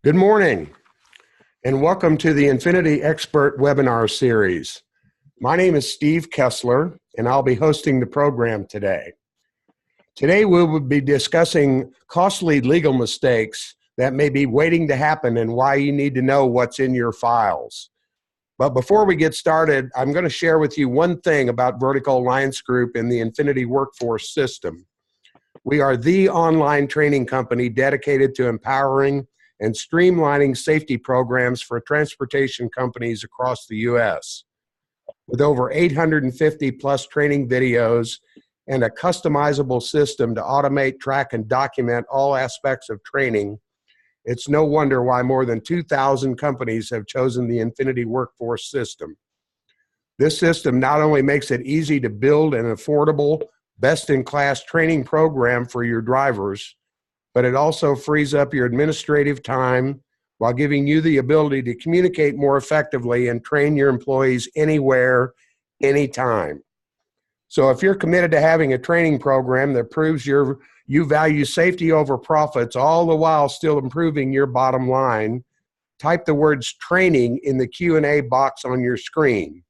Good morning, and welcome to the Infinity Expert webinar series. My name is Steve Kessler, and I'll be hosting the program today. Today, we will be discussing costly legal mistakes that may be waiting to happen and why you need to know what's in your files. But before we get started, I'm going to share with you one thing about Vertical Alliance Group and the Infinity Workforce System. We are the online training company dedicated to empowering and streamlining safety programs for transportation companies across the U.S. With over 850 plus training videos and a customizable system to automate, track, and document all aspects of training, it's no wonder why more than 2,000 companies have chosen the Infinity Workforce System. This system not only makes it easy to build an affordable, best-in-class training program for your drivers, but it also frees up your administrative time while giving you the ability to communicate more effectively and train your employees anywhere, anytime. So if you're committed to having a training program that proves you value safety over profits, all the while still improving your bottom line, type the words training in the Q&A box on your screen.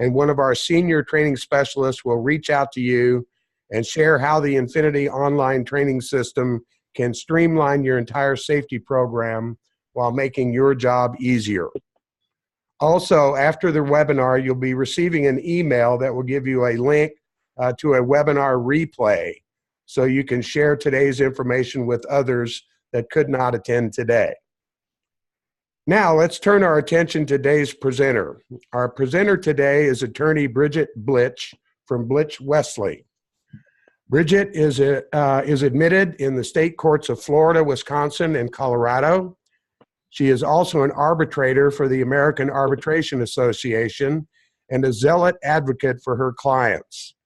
And one of our senior training specialists will reach out to you and share how the Infinity online training system can streamline your entire safety program while making your job easier. Also, after the webinar, you'll be receiving an email that will give you a link to a webinar replay so you can share today's information with others that could not attend today. Now, let's turn our attention to today's presenter. Our presenter today is attorney Bridgette Blitch from Blitch Wesley. Bridgette is admitted in the state courts of Florida, Wisconsin, and Colorado. She is also an arbitrator for the American Arbitration Association and a zealot advocate for her clients.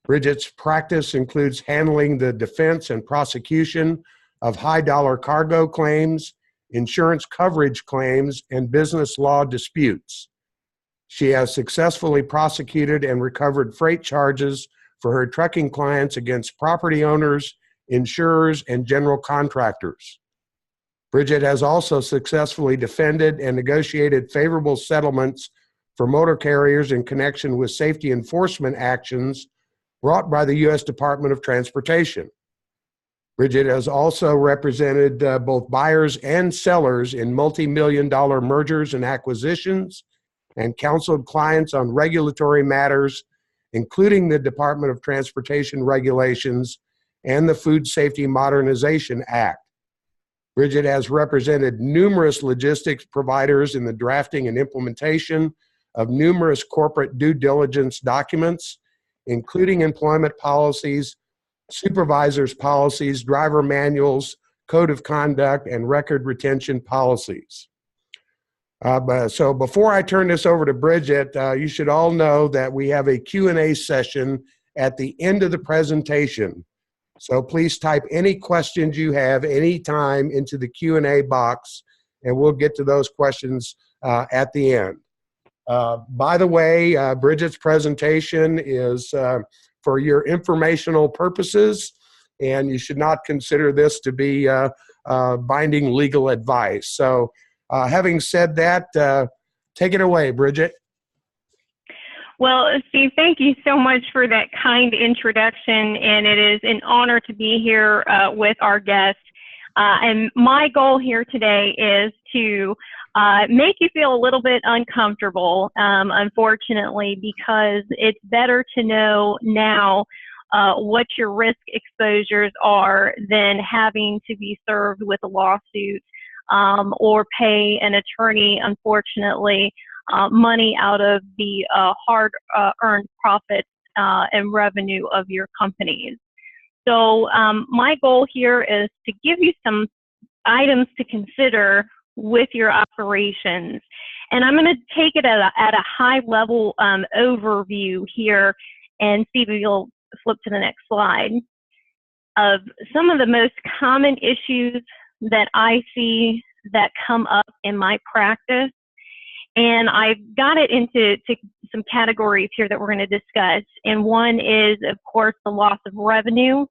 Bridgette's practice includes handling the defense and prosecution of high-dollar cargo claims, insurance coverage claims, and business law disputes. She has successfully prosecuted and recovered freight charges for her trucking clients against property owners, insurers, and general contractors. Bridgette has also successfully defended and negotiated favorable settlements for motor carriers in connection with safety enforcement actions brought by the U.S. Department of Transportation. Bridgette has also represented both buyers and sellers in multi-million-dollar mergers and acquisitions and counseled clients on regulatory matters, including the Department of Transportation regulations and the Food Safety Modernization Act. Bridgette has represented numerous logistics providers in the drafting and implementation of numerous corporate due diligence documents, including employment policies, supervisors' policies, driver manuals, code of conduct, and record retention policies. So before I turn this over to Bridgette, you should all know that we have a Q&A session at the end of the presentation. So please type any questions you have anytime into the Q&A box, and we'll get to those questions at the end. By the way, Bridgette's presentation is for your informational purposes, and you should not consider this to be binding legal advice. So having said that, take it away, Bridgette. Well, Steve, thank you so much for that kind introduction, and it is an honor to be here with our guest. And my goal here today is to make you feel a little bit uncomfortable, unfortunately, because it's better to know now what your risk exposures are than having to be served with a lawsuit or pay an attorney, unfortunately, money out of the hard-earned profits and revenue of your companies. So my goal here is to give you some items to consider with your operations. And I'm going to take it at a high-level overview here and see if you'll flip to the next slide of some of the most common issues that I see that come up in my practice. And I've got it into some categories here that we're going to discuss. And one is, of course, the loss of revenue.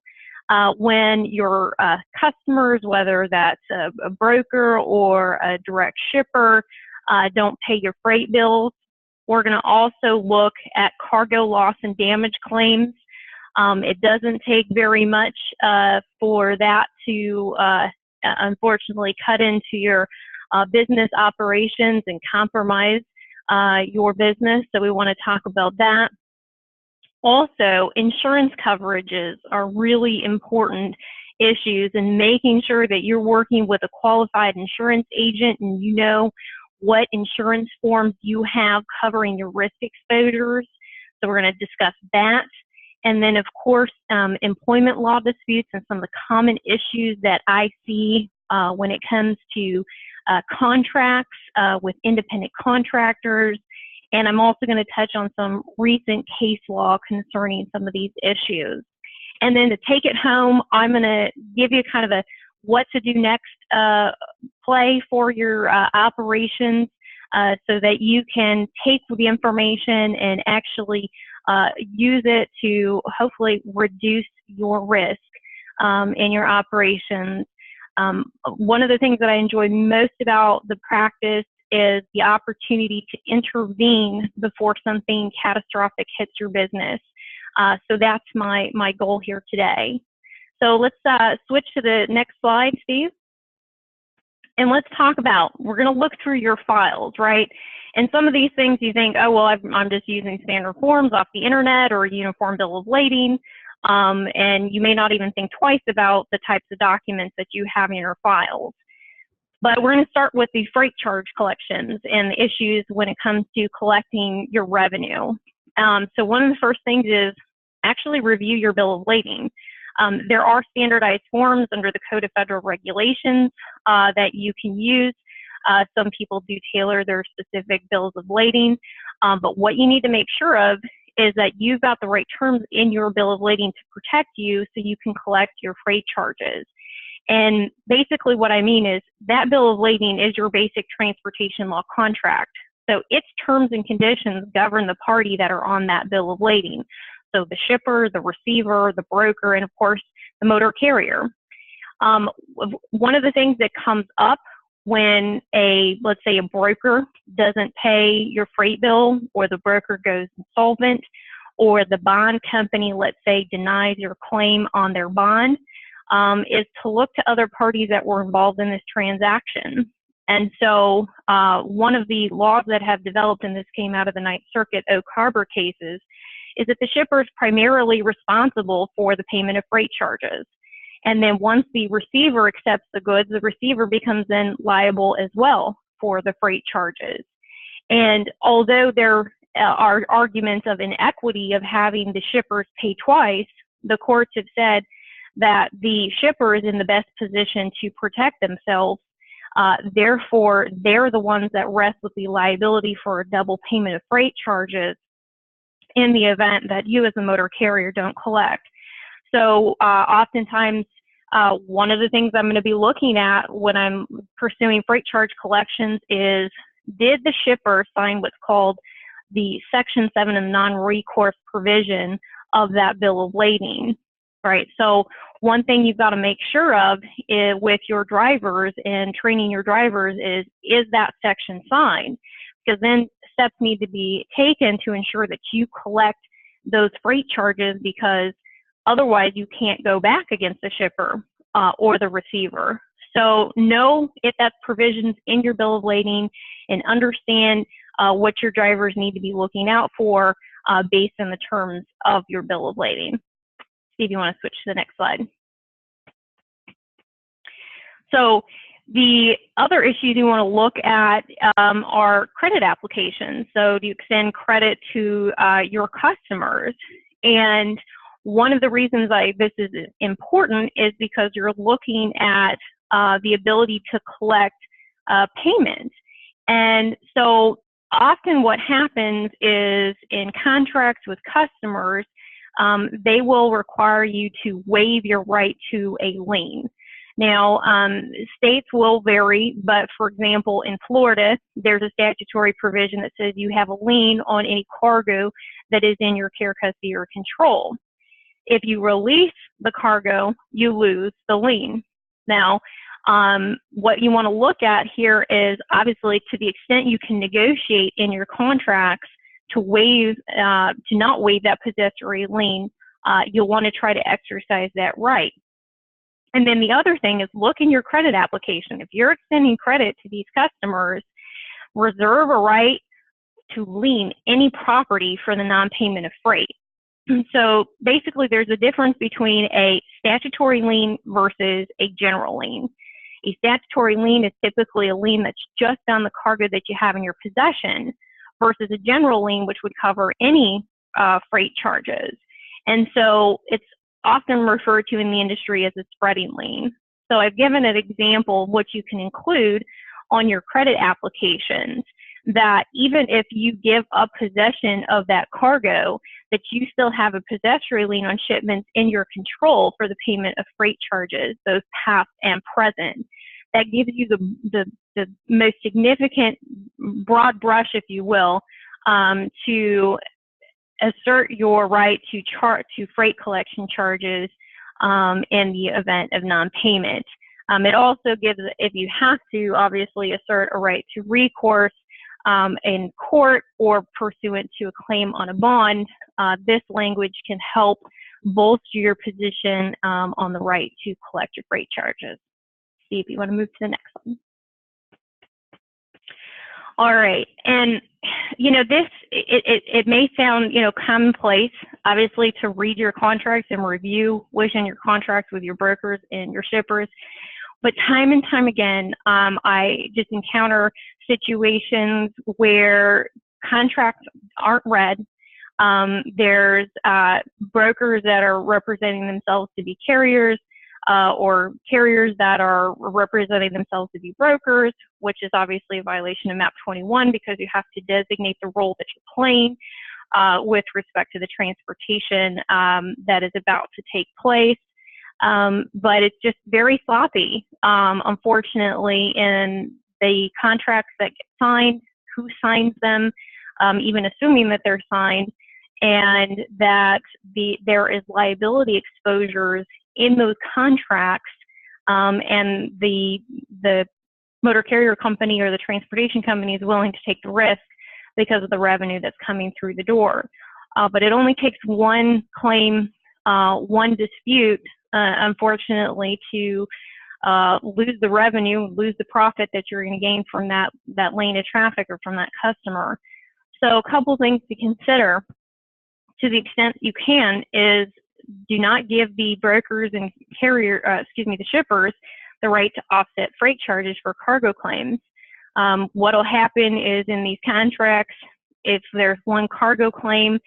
when your customers, whether that's a broker or a direct shipper, don't pay your freight bills. We're going to also look at cargo loss and damage claims. It doesn't take very much for that to unfortunately cut into your business operations and compromise your business. So we want to talk about that. Also, insurance coverages are really important issues, and making sure that you're working with a qualified insurance agent and you know what insurance forms you have covering your risk exposures. So we're going to discuss that. And then, of course, employment law disputes and some of the common issues that I see when it comes to contracts with independent contractors. And I'm also going to touch on some recent case law concerning some of these issues. And then to take it home, I'm going to give you kind of a what to do next play for your operations so that you can take the information and actually use it to hopefully reduce your risk in your operations. One of the things that I enjoy most about the practice is the opportunity to intervene before something catastrophic hits your business. So that's my goal here today. So let's switch to the next slide, Steve. And let's talk about, we're going to look through your files, right? And some of these things you think, oh, well, I'm just using standard forms off the internet or a uniform bill of lading. And you may not even think twice about the types of documents that you have in your files. But we're going to start with the freight charge collections and the issues when it comes to collecting your revenue. So one of the first things is actually review your bill of lading. There are standardized forms under the Code of Federal Regulations that you can use. Some people do tailor their specific bills of lading, but what you need to make sure of is that you've got the right terms in your bill of lading to protect you so you can collect your freight charges. And basically what I mean is that bill of lading is your basic transportation law contract. So its terms and conditions govern the party that are on that bill of lading. So the shipper, the receiver, the broker, and of course, the motor carrier. One of the things that comes up when let's say a broker doesn't pay your freight bill, or the broker goes insolvent, or the bond company, let's say, denies your claim on their bond, is to look to other parties that were involved in this transaction. And so one of the laws that have developed, and this came out of the Ninth Circuit Oak Harbor cases, is that the shipper is primarily responsible for the payment of freight charges. And then once the receiver accepts the goods, the receiver becomes then liable as well for the freight charges. And although there are arguments of inequity of having the shippers pay twice, the courts have said that the shipper is in the best position to protect themselves. Therefore, they're the ones that rest with the liability for a double payment of freight charges in the event that you as a motor carrier don't collect. So oftentimes, one of the things I'm going to be looking at when I'm pursuing freight charge collections is, did the shipper sign what's called the Section 7 of non-recourse provision of that bill of lading, right? So one thing you've got to make sure of with your drivers and training your drivers is that section signed? Because then steps need to be taken to ensure that you collect those freight charges, because otherwise you can't go back against the shipper or the receiver. So know if that's provisions in your bill of lading, and understand what your drivers need to be looking out for based on the terms of your bill of lading. Steve, you want to switch to the next slide? So the other issues you want to look at are credit applications. So do you extend credit to your customers? And one of the reasons this is important is because you're looking at the ability to collect payment. And so often what happens is, in contracts with customers, they will require you to waive your right to a lien. Now, states will vary, but for example, in Florida, there's a statutory provision that says you have a lien on any cargo that is in your care, custody, or control. If you release the cargo, you lose the lien. Now, what you want to look at here is obviously to the extent you can negotiate in your contracts to waive, to not waive that possessory lien, you'll want to try to exercise that right. And then the other thing is look in your credit application. If you're extending credit to these customers, reserve a right to lien any property for the non-payment of freight. So basically there's a difference between a statutory lien versus a general lien. A statutory lien is typically a lien that's just on the cargo that you have in your possession versus a general lien, which would cover any freight charges. And so it's often referred to in the industry as a spreading lien. So I've given an example of what you can include on your credit applications, that even if you give up possession of that cargo, that you still have a possessory lien on shipments in your control for the payment of freight charges, both past and present. That gives you the most significant broad brush, if you will, to assert your right to freight collection charges in the event of non-payment. It also gives, if you have to, obviously assert a right to recourse in court or pursuant to a claim on a bond. This language can help bolster your position on the right to collect your freight charges. See if you want to move to the next one. All right, and you know, this, it may sound, you know, commonplace, obviously, to read your contracts and review what's in your contracts with your brokers and your shippers, but time and time again, I just encounter situations where contracts aren't read. There's brokers that are representing themselves to be carriers, or carriers that are representing themselves to be brokers, which is obviously a violation of MAP 21 because you have to designate the role that you're playing with respect to the transportation that is about to take place. But it's just very sloppy, unfortunately, in the contracts that get signed, who signs them, even assuming that they're signed, and that there is liability exposures in those contracts, and the motor carrier company or the transportation company is willing to take the risk because of the revenue that's coming through the door. But it only takes one claim, one dispute, unfortunately, to lose the revenue, lose the profit that you're going to gain from that lane of traffic or from that customer. So a couple things to consider to the extent you can is do not give the brokers and the shippers the right to offset freight charges for cargo claims. What'll happen is in these contracts, if there's one cargo claim,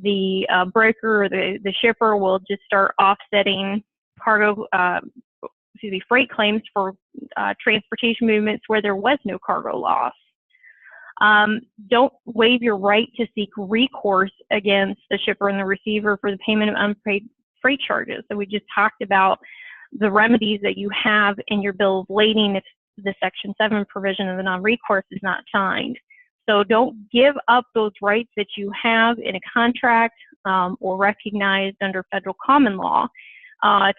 the broker or the shipper will just start offsetting freight claims for transportation movements where there was no cargo loss. Don't waive your right to seek recourse against the shipper and the receiver for the payment of unpaid freight charges. So we just talked about the remedies that you have in your bill of lading if the Section 7 provision of the non-recourse is not signed. So don't give up those rights that you have in a contract or recognized under federal common law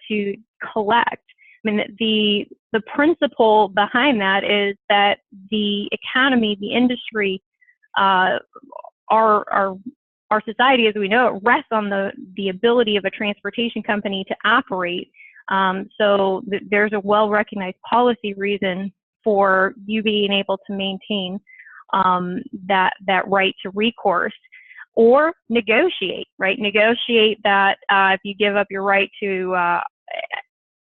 to collect. I mean, the principle behind that is that the economy, the industry, our society as we know it rests on the ability of a transportation company to operate. So there's a well-recognized policy reason for you being able to maintain that right to recourse or negotiate, right? Negotiate that if you give up your right to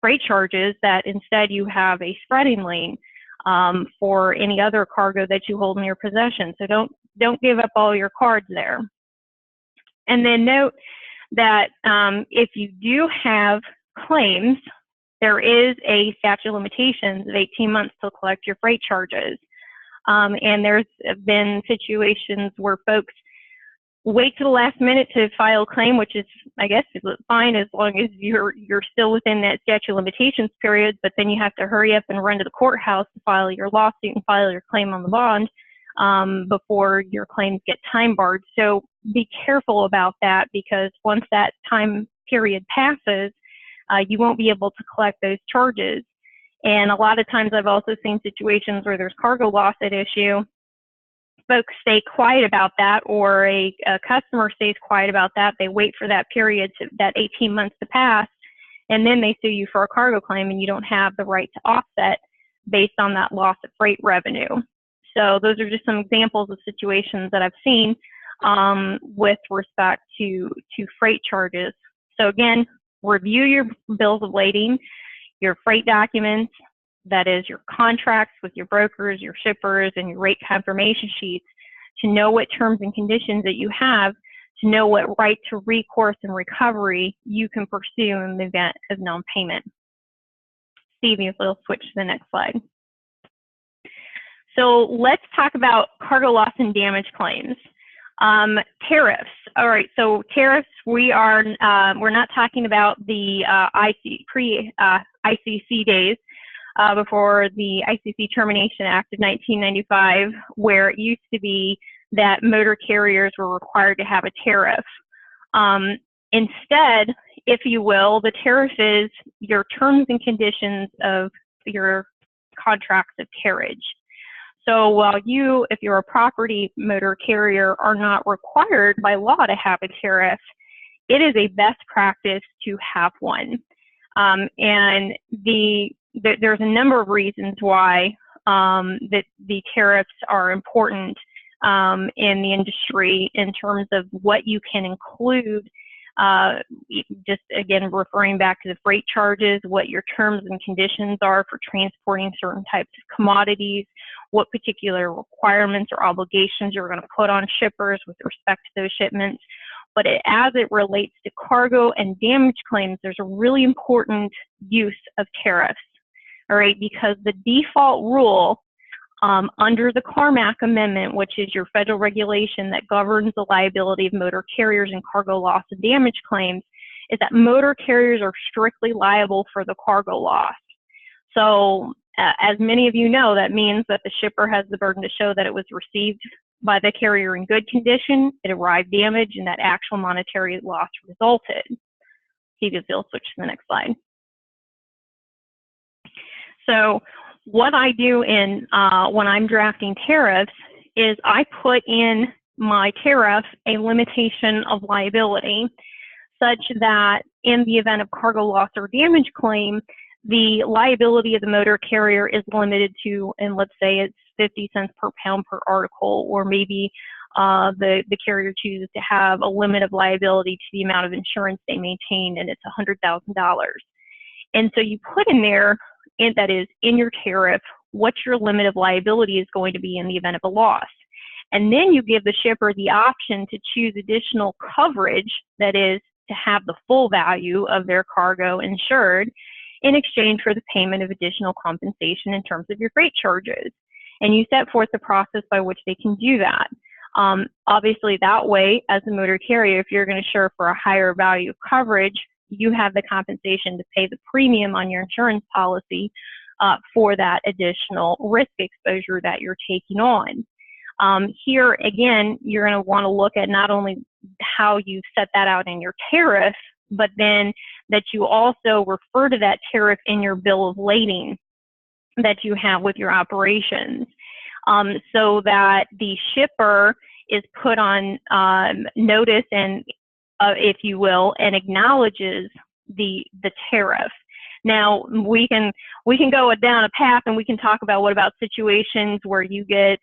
freight charges, that instead you have a spreading lien for any other cargo that you hold in your possession. So don't give up all your cards there. And then note that if you do have claims, there is a statute of limitations of 18 months to collect your freight charges. And there's been situations where folks wait to the last minute to file a claim, which is, I guess, fine as long as you're still within that statute of limitations period, but then you have to hurry up and run to the courthouse to file your lawsuit and file your claim on the bond before your claims get time barred. So be careful about that, because once that time period passes, you won't be able to collect those charges. And a lot of times I've also seen situations where there's cargo loss at issue. Folks stay quiet about that, or a customer stays quiet about that. They wait for that period, that 18 months to pass, and then they sue you for a cargo claim, and you don't have the right to offset based on that loss of freight revenue. So those are just some examples of situations that I've seen with respect to freight charges. So again, review your bills of lading, your freight documents, that is your contracts with your brokers, your shippers, and your rate confirmation sheets, to know what terms and conditions that you have, to know what right to recourse and recovery you can pursue in the event of non-payment. Steve, if we'll switch to the next slide. So let's talk about cargo loss and damage claims. Tariffs. All right, so tariffs, we're not talking about the ICC days before the ICC Termination Act of 1995, where it used to be that motor carriers were required to have a tariff. Instead, if you will, the tariff is your terms and conditions of your contracts of carriage. So while you, if you're a property motor carrier, are not required by law to have a tariff, it is a best practice to have one. And there's a number of reasons why that the tariffs are important in the industry in terms of what you can include. Just again, referring back to the freight charges, what your terms and conditions are for transporting certain types of commodities, what particular requirements or obligations you're going to put on shippers with respect to those shipments. But as it relates to cargo and damage claims, there's a really important use of tariffs, all right, because the default rule under the Carmack Amendment, which is your federal regulation that governs the liability of motor carriers and cargo loss and damage claims, is that motor carriers are strictly liable for the cargo loss. So as many of you know, that means that the shipper has the burden to show that it was received by the carrier in good condition, it arrived damaged, and that actual monetary loss resulted. Steve, if you'll switch to the next slide. So what I do in when I'm drafting tariffs is I put in my tariff a limitation of liability, such that in the event of cargo loss or damage claim, the liability of the motor carrier is limited to, and let's say it's 50 cents per pound per article, or maybe the carrier chooses to have a limit of liability to the amount of insurance they maintain, and it's $100,000. And so you put in there, and that is in your tariff, what your limit of liability is going to be in the event of a loss. And then you give the shipper the option to choose additional coverage, that is to have the full value of their cargo insured, in exchange for the payment of additional compensation in terms of your freight charges. And you set forth the process by which they can do that. Obviously, that way, as a motor carrier, if you're going to insure for a higher value of coverage, you have the compensation to pay the premium on your insurance policy for that additional risk exposure that you're taking on. Here, again, you're going to want to look at not only how you set that out in your tariff, but then that you also refer to that tariff in your bill of lading that you have with your operations, so that the shipper is put on notice and, if you will, and acknowledges the tariff. Now we can go down a path and we can talk about what about situations where you get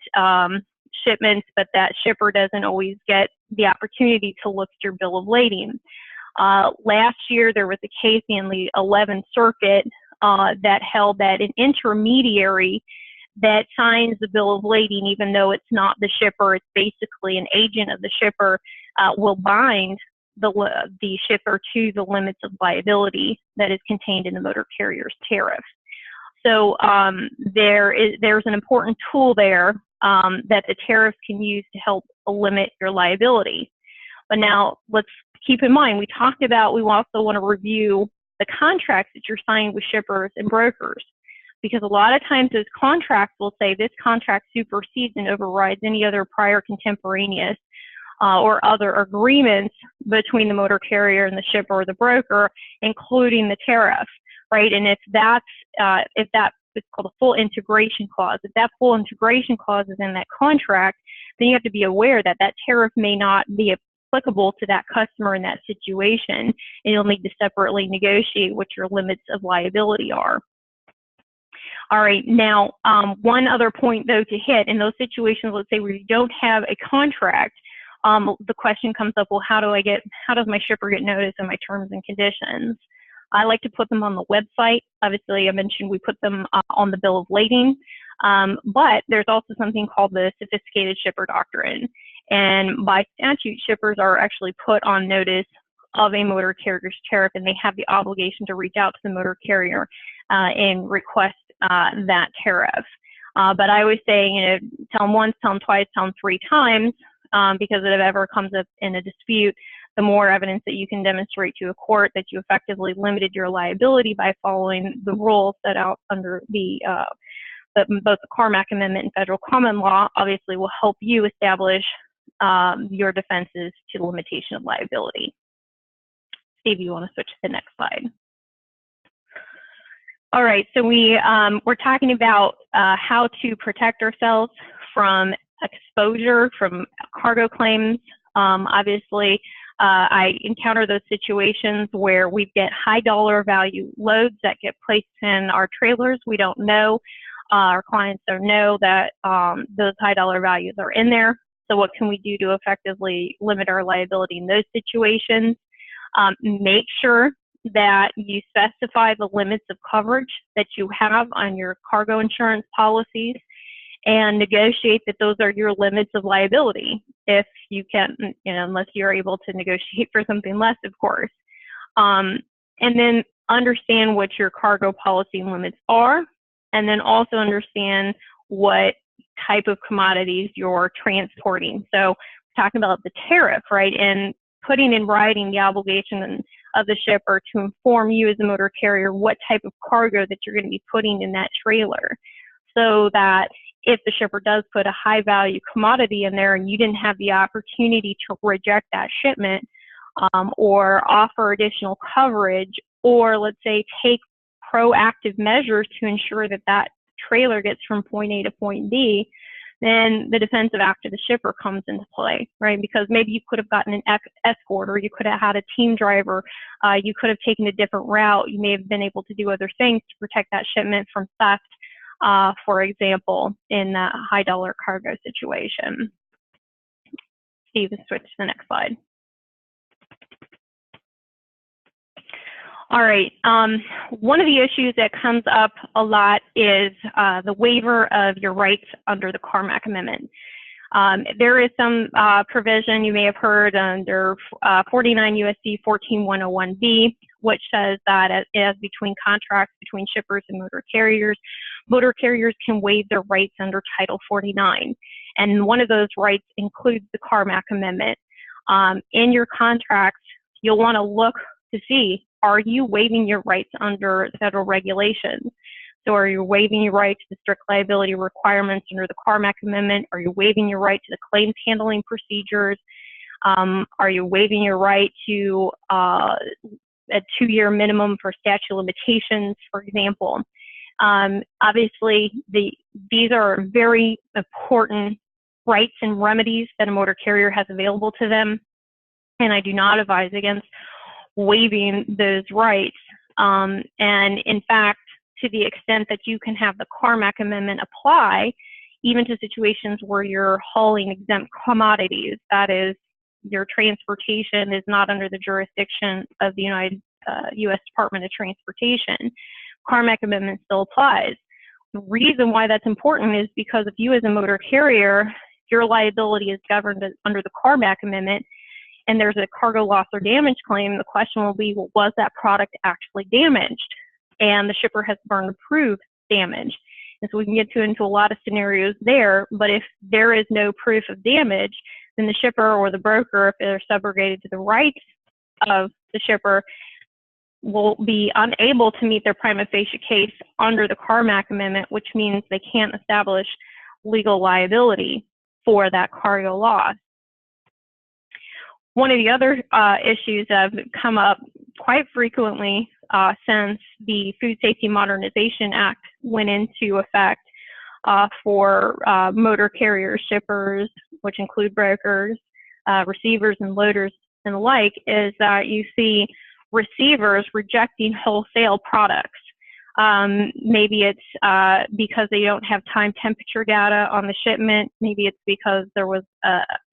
shipments, but that shipper doesn't always get the opportunity to look at your bill of lading. Last year, there was a case in the 11th Circuit that held that an intermediary that signs the bill of lading, even though it's not the shipper, it's basically an agent of the shipper, will bind the shipper to the limits of liability that is contained in the motor carrier's tariff. So there's an important tool there that the tariffs can use to help limit your liability. But now let's keep in mind, we talked about, we also want to review the contracts that you're signing with shippers and brokers, because a lot of times those contracts will say this contract supersedes and overrides any other prior contemporaneous or other agreements between the motor carrier and the shipper or the broker, including the tariff, right? And if that it's called a full integration clause. If that full integration clause is in that contract, then you have to be aware that that tariff may not be applicable to that customer in that situation, and you'll need to separately negotiate what your limits of liability are. All right, now one other point though to hit, in those situations, let's say where you don't have a contract, the question comes up, well, how does my shipper get notice of my terms and conditions? I like to put them on the website. Obviously, I mentioned we put them on the bill of lading, but there's also something called the sophisticated shipper doctrine. And by statute, shippers are actually put on notice of a motor carrier's tariff, and they have the obligation to reach out to the motor carrier and request that tariff. But I always say, tell them once, tell them twice, tell them 3 times, because if it ever comes up in a dispute, the more evidence that you can demonstrate to a court that you effectively limited your liability by following the rules set out under both the Carmack Amendment and federal common law, obviously will help you establish your defenses to the limitation of liability. Steve, you want to switch to the next slide? All right, so we're talking about how to protect ourselves from exposure, from cargo claims. Obviously, I encounter those situations where we get high dollar value loads that get placed in our trailers. We don't know, our clients don't know that those high dollar values are in there. So what can we do to effectively limit our liability in those situations? Make sure that you specify the limits of coverage that you have on your cargo insurance policies, and negotiate that those are your limits of liability. If you can, unless you're able to negotiate for something less, of course. And then understand what your cargo policy limits are, and then also understand what type of commodities you're transporting. So talking about the tariff, right, and putting in writing the obligation of the shipper to inform you as a motor carrier what type of cargo that you're going to be putting in that trailer, so that if the shipper does put a high value commodity in there and you didn't have the opportunity to reject that shipment, or offer additional coverage, or let's say take proactive measures to ensure that that trailer gets from point A to point B, then the defensive act of the shipper comes into play, right? Because maybe you could have gotten an escort, or you could have had a team driver, you could have taken a different route, you may have been able to do other things to protect that shipment from theft, for example, in that high dollar cargo situation. Steve, switch to the next slide. All right, one of the issues that comes up a lot is the waiver of your rights under the Carmack Amendment. There is some provision you may have heard under 49 U.S.C. 14101B, which says that as between contracts between shippers and motor carriers can waive their rights under Title 49. And one of those rights includes the Carmack Amendment. In your contracts, you'll want to look to see, are you waiving your rights under federal regulations? So are you waiving your right to the strict liability requirements under the Carmack Amendment? Are you waiving your right to the claims handling procedures? Are you waiving your right to a 2-year minimum for statute of limitations, for example? Obviously, these are very important rights and remedies that a motor carrier has available to them, and I do not advise against waiving those rights. And in fact, to the extent that you can have the Carmack Amendment apply, even to situations where you're hauling exempt commodities, that is, your transportation is not under the jurisdiction of the U.S. Department of Transportation, Carmack Amendment still applies. The reason why that's important is because if you as a motor carrier, your liability is governed under the Carmack Amendment, and there's a cargo loss or damage claim, the question will be, well, was that product actually damaged? And the shipper has the burden to prove damage. And so we can get into a lot of scenarios there, but if there is no proof of damage, then the shipper or the broker, if they're subrogated to the rights of the shipper, will be unable to meet their prima facie case under the Carmack Amendment, which means they can't establish legal liability for that cargo loss. One of the other issues that have come up quite frequently since the Food Safety Modernization Act went into effect for motor carrier shippers, which include brokers, receivers and loaders and the like, is that you see receivers rejecting wholesale products. Maybe it's because they don't have time temperature data on the shipment. Maybe it's because there was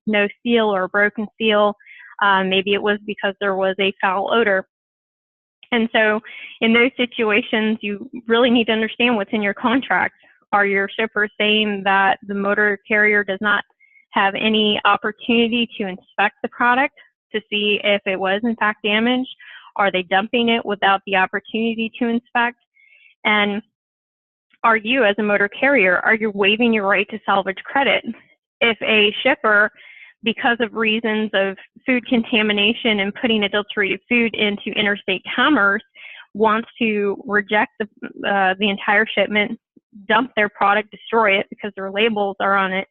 no seal or a broken seal. Maybe it was because there was a foul odor. And so in those situations, you really need to understand what's in your contract. Are your shippers saying that the motor carrier does not have any opportunity to inspect the product to see if it was in fact damaged? Are they dumping it without the opportunity to inspect? And are you, as a motor carrier, are you waiving your right to salvage credit? If a shipper, because of reasons of food contamination and putting adulterated food into interstate commerce, wants to reject the entire shipment, dump their product, destroy it because their labels are on it,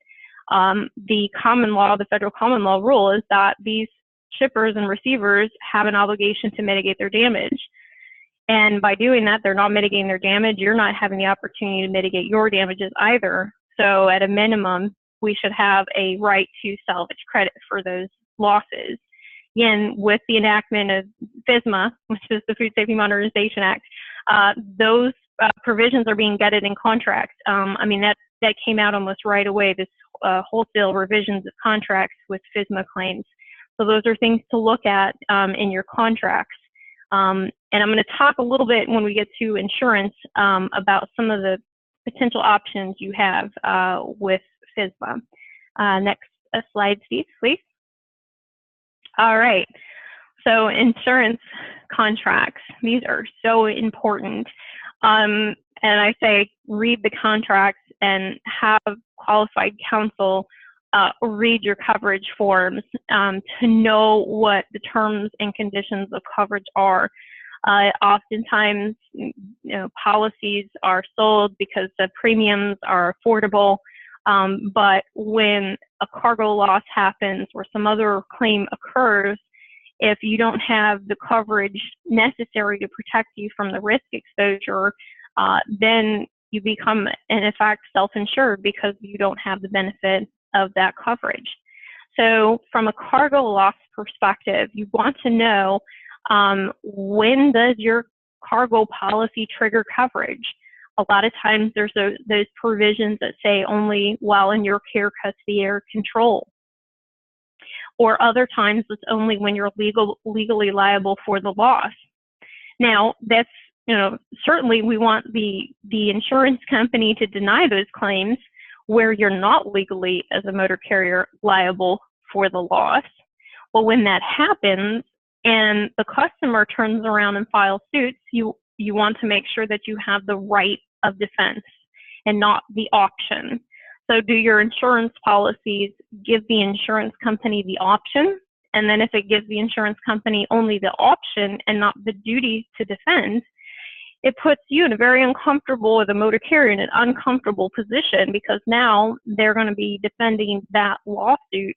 the common law, the federal common law rule is that these shippers and receivers have an obligation to mitigate their damage. And by doing that, they're not mitigating their damage. You're not having the opportunity to mitigate your damages either. So at a minimum, we should have a right to salvage credit for those losses. Again, with the enactment of FSMA, which is the Food Safety Modernization Act, those provisions are being gutted in contracts. I mean, that came out almost right away, this wholesale revisions of contracts with FSMA claims. So those are things to look at in your contracts. And I'm going to talk a little bit when we get to insurance about some of the potential options you have with FSMA. Next slide, Steve, please. All right. So insurance contracts, these are so important. And I say read the contracts and have qualified counsel read your coverage forms to know what the terms and conditions of coverage are. Oftentimes, policies are sold because the premiums are affordable, but when a cargo loss happens or some other claim occurs, if you don't have the coverage necessary to protect you from the risk exposure, then you become, in effect, self-insured because you don't have the benefit of that coverage. So from a cargo loss perspective, you want to know when does your cargo policy trigger coverage? A lot of times there's those provisions that say only while in your care, custody, or control. Or other times it's only when you're legally liable for the loss. Now, that's, certainly we want the insurance company to deny those claims where you're not legally, as a motor carrier, liable for the loss. Well, when that happens and the customer turns around and files suits, you want to make sure that you have the right of defense and not the option. So do your insurance policies give the insurance company the option? And then if it gives the insurance company only the option and not the duty to defend, it puts you in a very uncomfortable, or the motor carrier in an uncomfortable position, because now they're going to be defending that lawsuit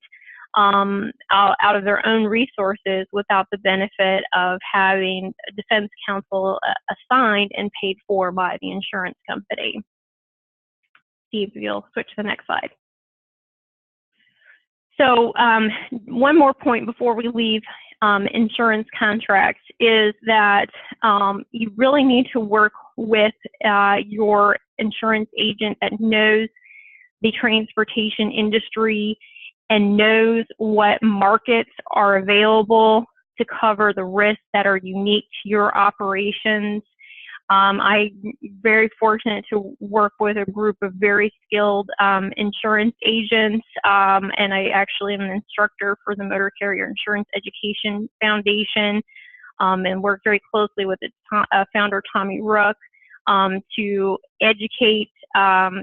out of their own resources without the benefit of having defense counsel assigned and paid for by the insurance company. Steve, you'll switch to the next slide. So one more point before we leave insurance contracts is that you really need to work with your insurance agent that knows the transportation industry and knows what markets are available to cover the risks that are unique to your operations. I'm very fortunate to work with a group of very skilled insurance agents, and I actually am an instructor for the Motor Carrier Insurance Education Foundation, and work very closely with its founder, Tommy Rook, to educate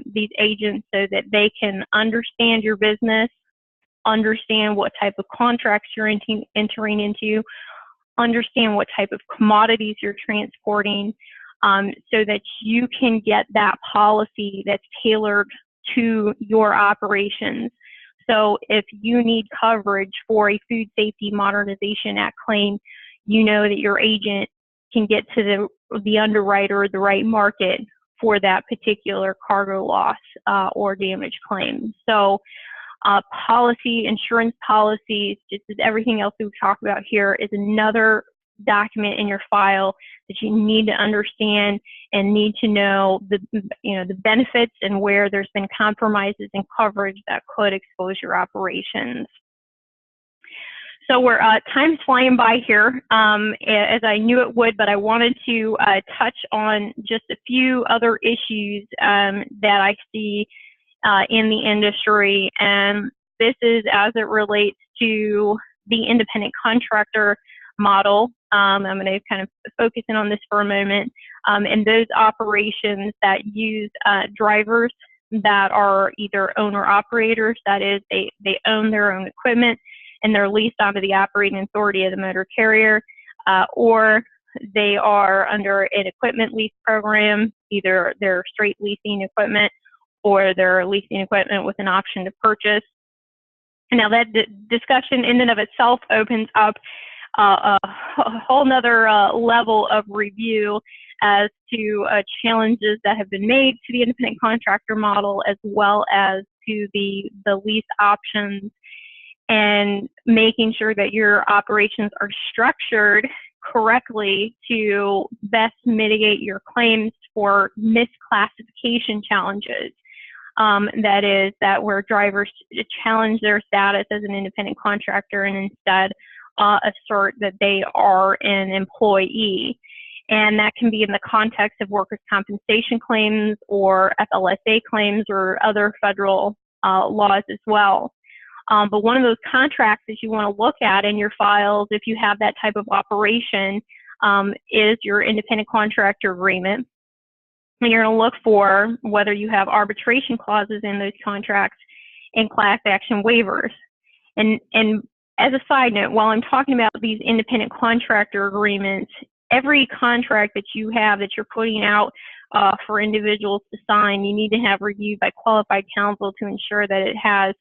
these agents so that they can understand your business, understand what type of contracts you're entering into, understand what type of commodities you're transporting, so that you can get that policy that's tailored to your operations. So if you need coverage for a Food Safety Modernization Act claim, you know that your agent can get to the underwriter, the right market for that particular cargo loss or damage claim. So insurance policies, just as everything else we've talked about here, is another document in your file that you need to understand and need to know the benefits and where there's been compromises in coverage that could expose your operations. So we're time's flying by here, as I knew it would, but I wanted to touch on just a few other issues that I see in the industry, and this is as it relates to the independent contractor model. I'm going to kind of focus in on this for a moment, and those operations that use drivers that are either owner-operators, that is, they own their own equipment and they're leased onto the operating authority of the motor carrier, or they are under an equipment lease program, either they're straight leasing equipment or they're leasing equipment with an option to purchase. Now that discussion in and of itself opens up a whole nother level of review as to challenges that have been made to the independent contractor model, as well as to the lease options, and making sure that your operations are structured correctly to best mitigate your claims for misclassification challenges. That is, that where drivers challenge their status as an independent contractor and instead assert that they are an employee. And that can be in the context of workers' compensation claims or FLSA claims or other federal laws as well. But one of those contracts that you want to look at in your files, if you have that type of operation, is your independent contractor agreement. And you're going to look for whether you have arbitration clauses in those contracts and class action waivers. And as a side note, while I'm talking about these independent contractor agreements, every contract that you have that you're putting out for individuals to sign, you need to have reviewed by qualified counsel to ensure that it has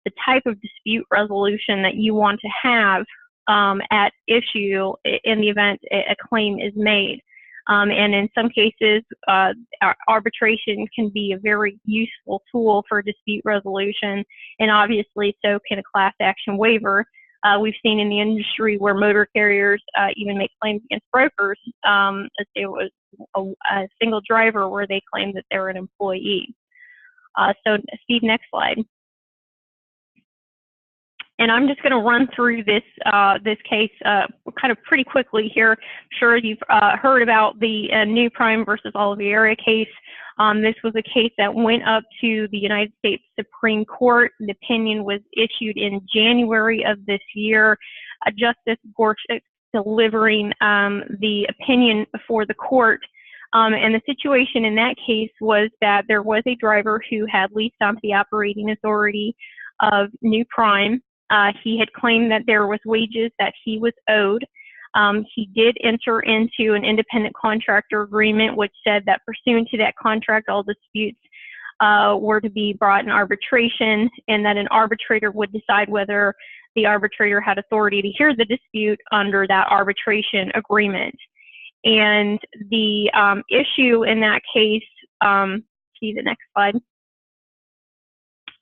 the type of dispute resolution that you want to have at issue in the event a claim is made. And in some cases, arbitration can be a very useful tool for dispute resolution, and obviously so can a class action waiver. We've seen in the industry where motor carriers even make claims against brokers as there was a single driver where they claimed that they were an employee. So Steve, next slide. And I'm just going to run through this case kind of pretty quickly here. I'm sure you've heard about the New Prime versus Oliveria case. This was a case that went up to the United States Supreme Court. The opinion was issued in January of this year. Justice Gorsuch delivering the opinion before the court. And the situation in that case was that there was a driver who had leased onto the operating authority of New Prime. He had claimed that there was wages that he was owed. He did enter into an independent contractor agreement, which said that pursuant to that contract, all disputes were to be brought in arbitration, and that an arbitrator would decide whether the arbitrator had authority to hear the dispute under that arbitration agreement. And the issue in that case, see the next slide,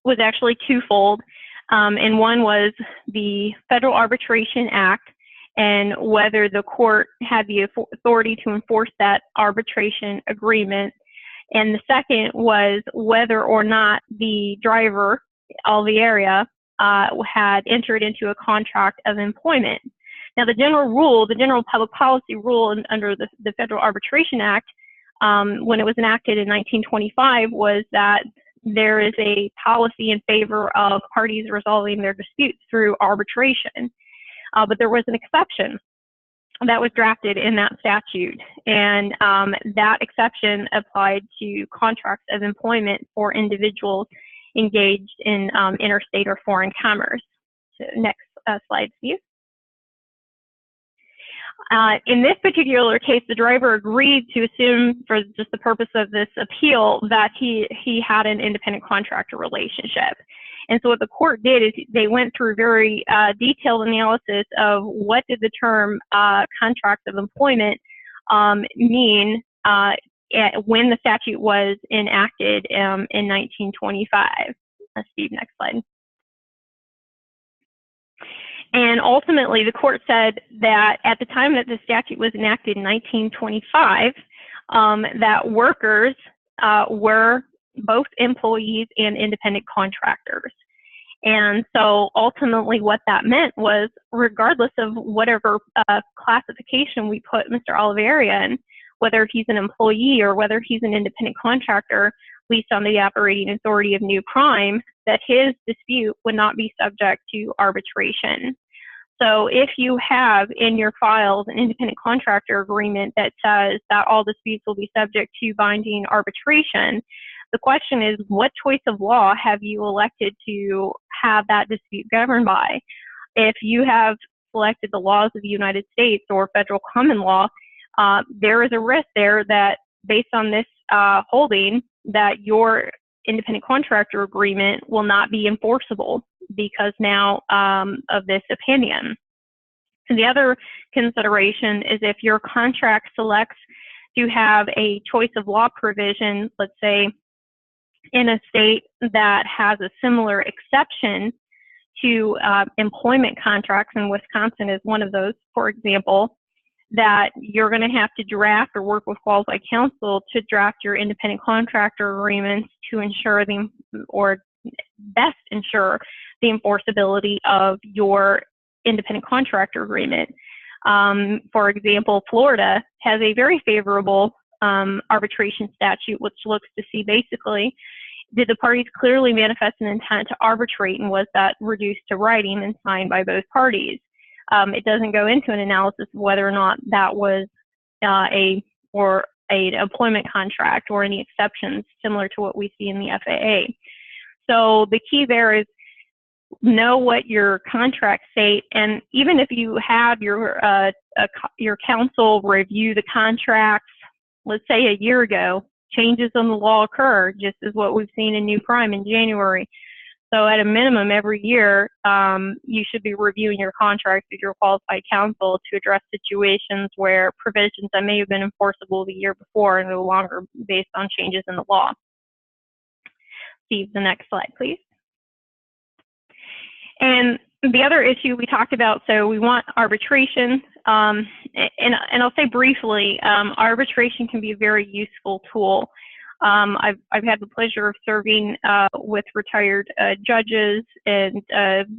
was actually twofold. And one was the Federal Arbitration Act and whether the court had the authority to enforce that arbitration agreement. And the second was whether or not the driver, Oliveria, had entered into a contract of employment. Now, the general rule, the general public policy rule under the Federal Arbitration Act, when it was enacted in 1925, was that there is a policy in favor of parties resolving their disputes through arbitration. But there was an exception that was drafted in that statute, and that exception applied to contracts of employment for individuals engaged in interstate or foreign commerce. So next slide, Steve. In this particular case, the driver agreed to assume, for just the purpose of this appeal, that he had an independent contractor relationship. And so what the court did is they went through very detailed analysis of what did the term contract of employment mean when the statute was enacted in 1925. Steve, next slide. And ultimately, the court said that at the time that the statute was enacted in 1925, that workers were both employees and independent contractors. And so ultimately what that meant was, regardless of whatever classification we put Mr. Oliveria in, whether he's an employee or whether he's an independent contractor, leased on the operating authority of New Prime, that his dispute would not be subject to arbitration. So if you have in your files an independent contractor agreement that says that all disputes will be subject to binding arbitration, the question is, what choice of law have you elected to have that dispute governed by? If you have selected the laws of the United States or federal common law, there is a risk there that based on this holding, that your independent contractor agreement will not be enforceable because now of this opinion. And the other consideration is if your contract selects to have a choice of law provision, let's say in a state that has a similar exception to employment contracts, and Wisconsin is one of those, for example, that you're going to have to draft or work with qualified counsel to draft your independent contractor agreements to ensure or best ensure the enforceability of your independent contractor agreement. For example, Florida has a very favorable arbitration statute, which looks to see basically, did the parties clearly manifest an intent to arbitrate, and was that reduced to writing and signed by both parties? It doesn't go into an analysis of whether or not that was an employment contract or any exceptions similar to what we see in the FAA. So the key there is know what your contract state, and even if you have your counsel review the contracts, let's say a year ago, changes in the law occur, just as what we've seen in New Prime in January. So at a minimum, every year, you should be reviewing your contracts with your qualified counsel to address situations where provisions that may have been enforceable the year before are no longer based on changes in the law. Steve, the next slide, please. And the other issue we talked about, so we want arbitration, and I'll say briefly, arbitration can be a very useful tool. I've had the pleasure of serving with retired judges and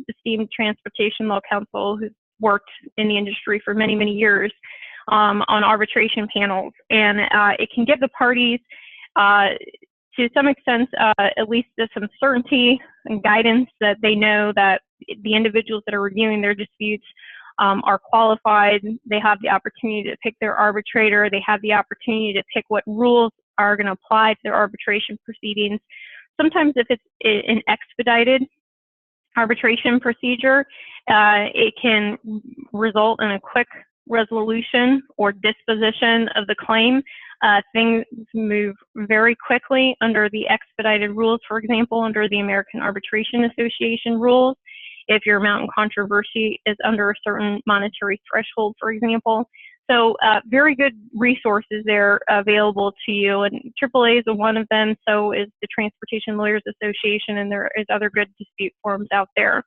esteemed transportation law counsel who've worked in the industry for many, many years on arbitration panels. And it can give the parties, to some extent, at least some certainty and guidance that they know that the individuals that are reviewing their disputes are qualified. They have the opportunity to pick their arbitrator. They have the opportunity to pick what rules are going to apply to their arbitration proceedings. Sometimes if it's an expedited arbitration procedure, it can result in a quick resolution or disposition of the claim. Things move very quickly under the expedited rules, for example, under the American Arbitration Association rules. If your amount in controversy is under a certain monetary threshold, for example. So very good resources there available to you, and AAA is one of them, so is the Transportation Lawyers Association, and there is other good dispute forums out there.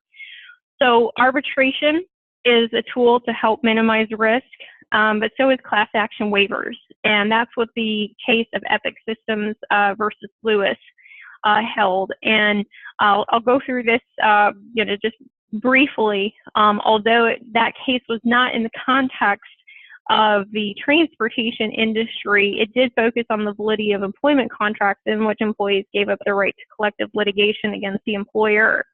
So arbitration is a tool to help minimize risk, but so is class action waivers, and that's what the case of Epic Systems versus Lewis held. And I'll go through this, just briefly, although that case was not in the context of the transportation industry, it did focus on the validity of employment contracts in which employees gave up their right to collective litigation against the employer.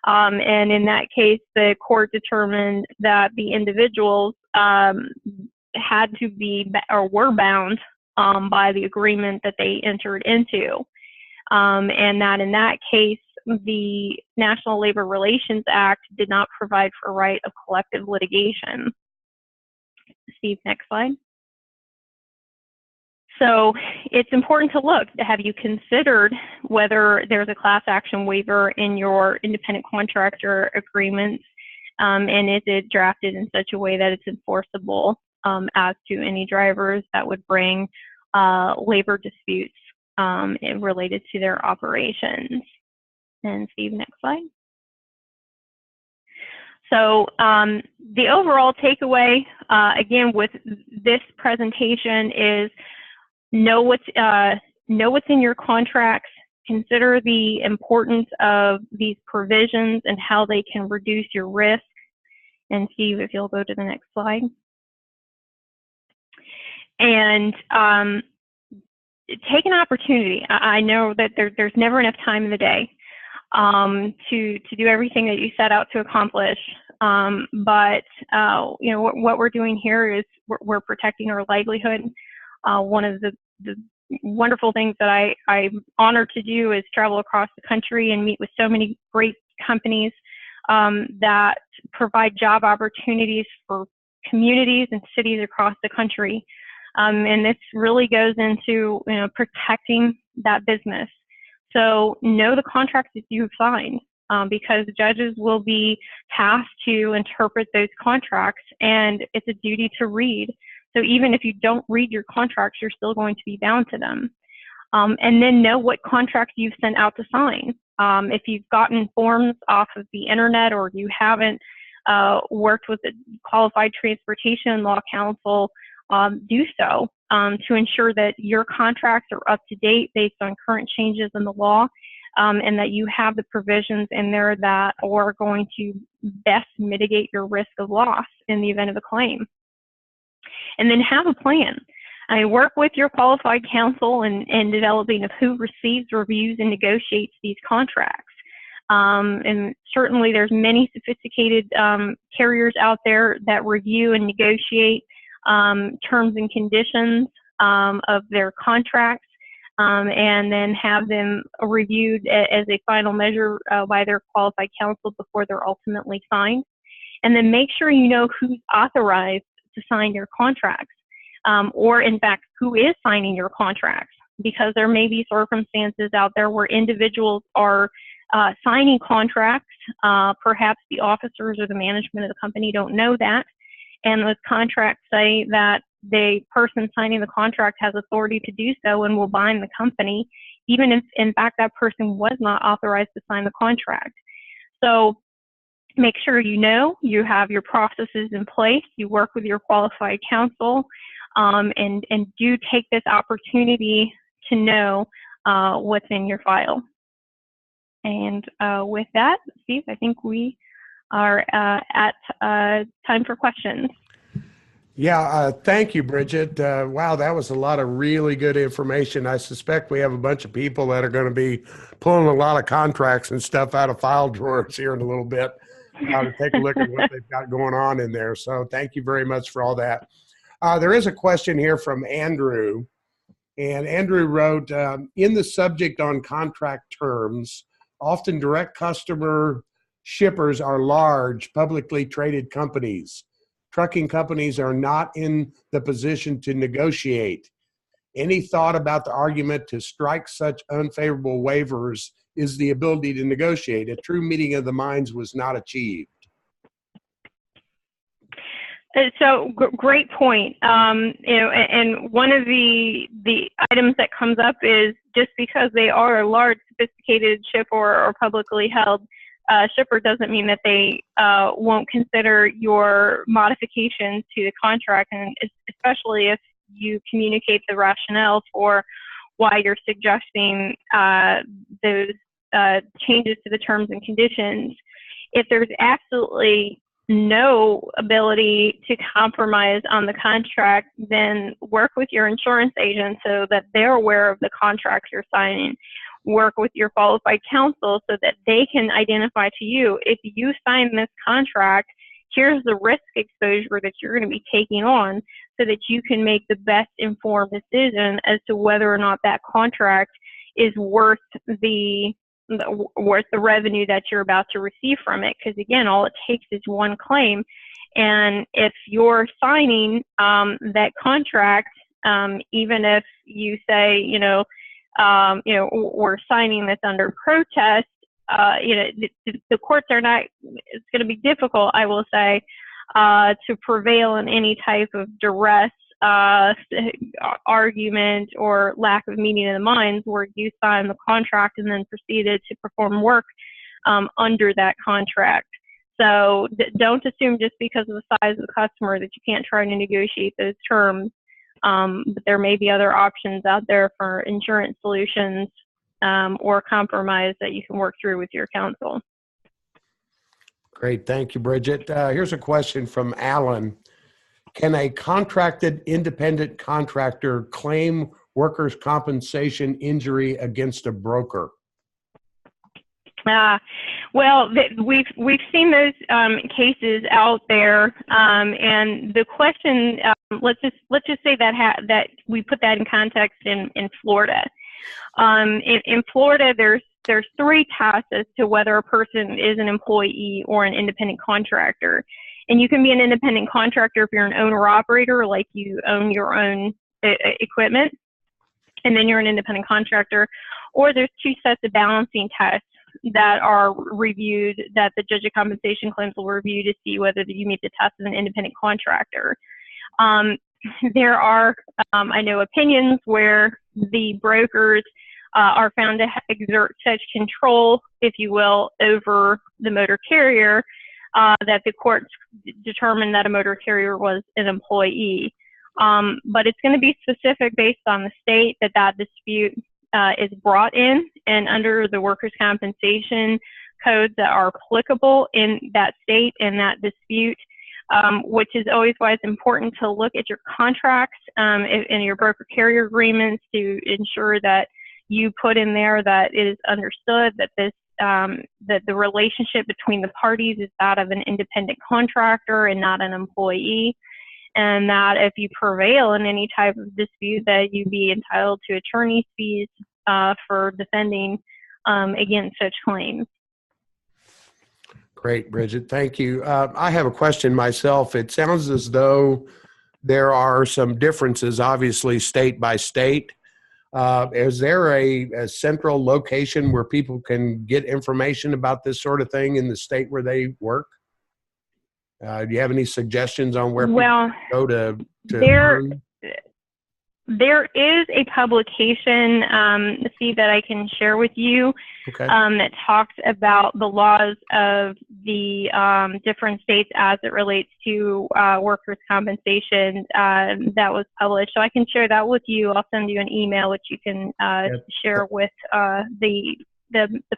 And in that case, the court determined that the individuals had to be or were bound by the agreement that they entered into. And that in that case, the National Labor Relations Act did not provide for right of collective litigation. Steve, next slide. So it's important to look. Have you considered whether there's a class action waiver in your independent contractor agreements, and is it drafted in such a way that it's enforceable as to any drivers that would bring labor disputes related to their operations? And Steve, next slide. So the overall takeaway, again, with this presentation is know what's in your contracts, consider the importance of these provisions and how they can reduce your risk. And Steve, if you'll go to the next slide. And take an opportunity. I know that there's never enough time in the day to do everything that you set out to accomplish. But you know, what we're doing here is we're protecting our livelihood. One of the wonderful things that I'm honored to do is travel across the country and meet with so many great companies that provide job opportunities for communities and cities across the country. And this really goes into, you know, protecting that business. So know the contracts that you've signed, because judges will be tasked to interpret those contracts, and it's a duty to read. So even if you don't read your contracts, you're still going to be bound to them. And then know what contracts you've sent out to sign. If you've gotten forms off of the internet, or you haven't worked with a qualified transportation law counsel, do so to ensure that your contracts are up to date based on current changes in the law, and that you have the provisions in there that are going to best mitigate your risk of loss in the event of a claim. And then have a plan. I work with your qualified counsel in developing of who receives, reviews, and negotiates these contracts. And certainly there's many sophisticated carriers out there that review and negotiate terms and conditions of their contracts, and then have them reviewed as a final measure by their qualified counsel before they're ultimately signed. And then make sure you know who's authorized to sign your contracts, or in fact, who is signing your contracts, because there may be circumstances out there where individuals are signing contracts. Perhaps the officers or the management of the company don't know that, and those contracts say that the person signing the contract has authority to do so and will bind the company, even if in fact that person was not authorized to sign the contract. So make sure you know you have your processes in place, you work with your qualified counsel, and do take this opportunity to know what's in your file. And with that, Steve, I think we are at time for questions. Yeah, thank you, Bridgette. Wow, that was a lot of really good information. I suspect we have a bunch of people that are going to be pulling a lot of contracts and stuff out of file drawers here in a little bit to take a look at what they've got going on in there. So thank you very much for all that. There is a question here from Andrew. And Andrew wrote, in the subject on contract terms, often direct customer shippers are large, publicly traded companies. Trucking companies are not in the position to negotiate. Any thought about the argument to strike such unfavorable waivers is the ability to negotiate? A true meeting of the minds was not achieved. So great point. You know, and one of the items that comes up is just because they are a large, sophisticated shipper or publicly held shipper doesn't mean that they won't consider your modifications to the contract, and especially if you communicate the rationale for why you're suggesting those changes to the terms and conditions. If there's absolutely no ability to compromise on the contract, then work with your insurance agent so that they're aware of the contracts you're signing. Work with your qualified counsel so that they can identify to you, if you sign this contract, here's the risk exposure that you're going to be taking on, so that you can make the best informed decision as to whether or not that contract is worth the revenue that you're about to receive from it. Because again, all it takes is one claim, and if you're signing that contract even if you say, we're signing this under protest. The courts are not. It's going to be difficult, I will say, to prevail in any type of duress argument or lack of meeting of the minds where you sign the contract and then proceeded to perform work under that contract. So don't assume just because of the size of the customer that you can't try to negotiate those terms. But there may be other options out there for insurance solutions or compromise that you can work through with your counsel. Great. Thank you, Bridgette. Here's a question from Alan. Can a contracted independent contractor claim workers' compensation injury against a broker? We've seen those cases out there, and the question, let's just say that we put that in context in Florida. In Florida, there's three tests as to whether a person is an employee or an independent contractor. And you can be an independent contractor if you're an owner-operator, like you own your own equipment, and then you're an independent contractor. Or there's two sets of balancing tests that are reviewed, that the judge of compensation claims will review to see whether you meet the test as an independent contractor. There are, I know, opinions where the brokers are found to exert such control, if you will, over the motor carrier that the courts determined that a motor carrier was an employee. But it's going to be specific based on the state that dispute is brought in, and under the workers' compensation codes that are applicable in that state and that dispute, which is always why it's important to look at your contracts and your broker carrier agreements to ensure that you put in there that it is understood that that the relationship between the parties is that of an independent contractor and not an employee, and that if you prevail in any type of dispute, that you be entitled to attorney's fees for defending against such claims. Great, Bridgette. Thank you. I have a question myself. It sounds as though there are some differences, obviously, state by state. Is there a central location where people can get information about this sort of thing in the state where they work? Do you have any suggestions on where people go to learn? There is a publication, Steve, that I can share with you, okay, that talks about the laws of the different states as it relates to workers' compensation that was published. So I can share that with you. I'll send you an email which you can share with the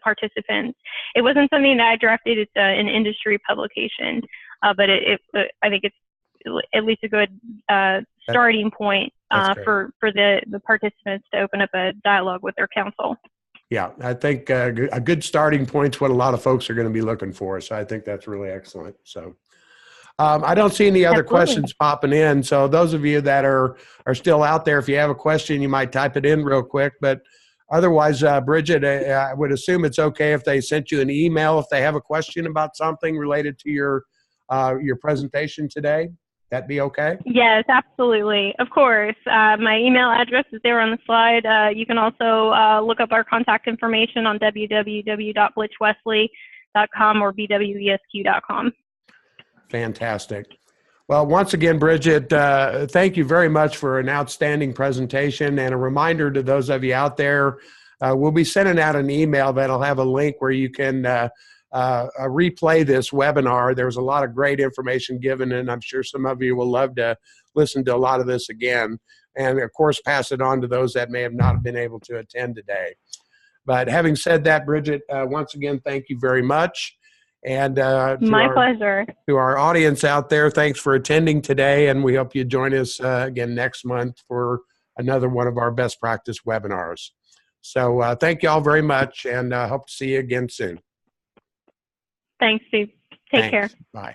participants. It wasn't something that I drafted. It's an industry publication, but I think it's at least a good starting point for the participants to open up a dialogue with their counsel. Yeah, I think a good starting point is what a lot of folks are going to be looking for. So I think that's really excellent. So I don't see any other questions popping in. So those of you that are still out there, if you have a question, you might type it in real quick. But otherwise, Bridgette, I would assume it's okay if they sent you an email if they have a question about something related to your presentation today. That be okay? Yes, absolutely. Of course. My email address is there on the slide. You can also look up our contact information on www.blitchwesley.com or bwesq.com. Fantastic. Well, once again, Bridgette, thank you very much for an outstanding presentation, and a reminder to those of you out there, we'll be sending out an email that'll have a link where you can replay this webinar. There was a lot of great information given, and I'm sure some of you will love to listen to a lot of this again, and of course pass it on to those that may have not been able to attend today. But having said that, Bridgette, once again, thank you very much. And my pleasure. To our audience out there, thanks for attending today, and we hope you join us again next month for another one of our best practice webinars. So thank you all very much, and hope to see you again soon. Thanks, Steve. Take care. Bye.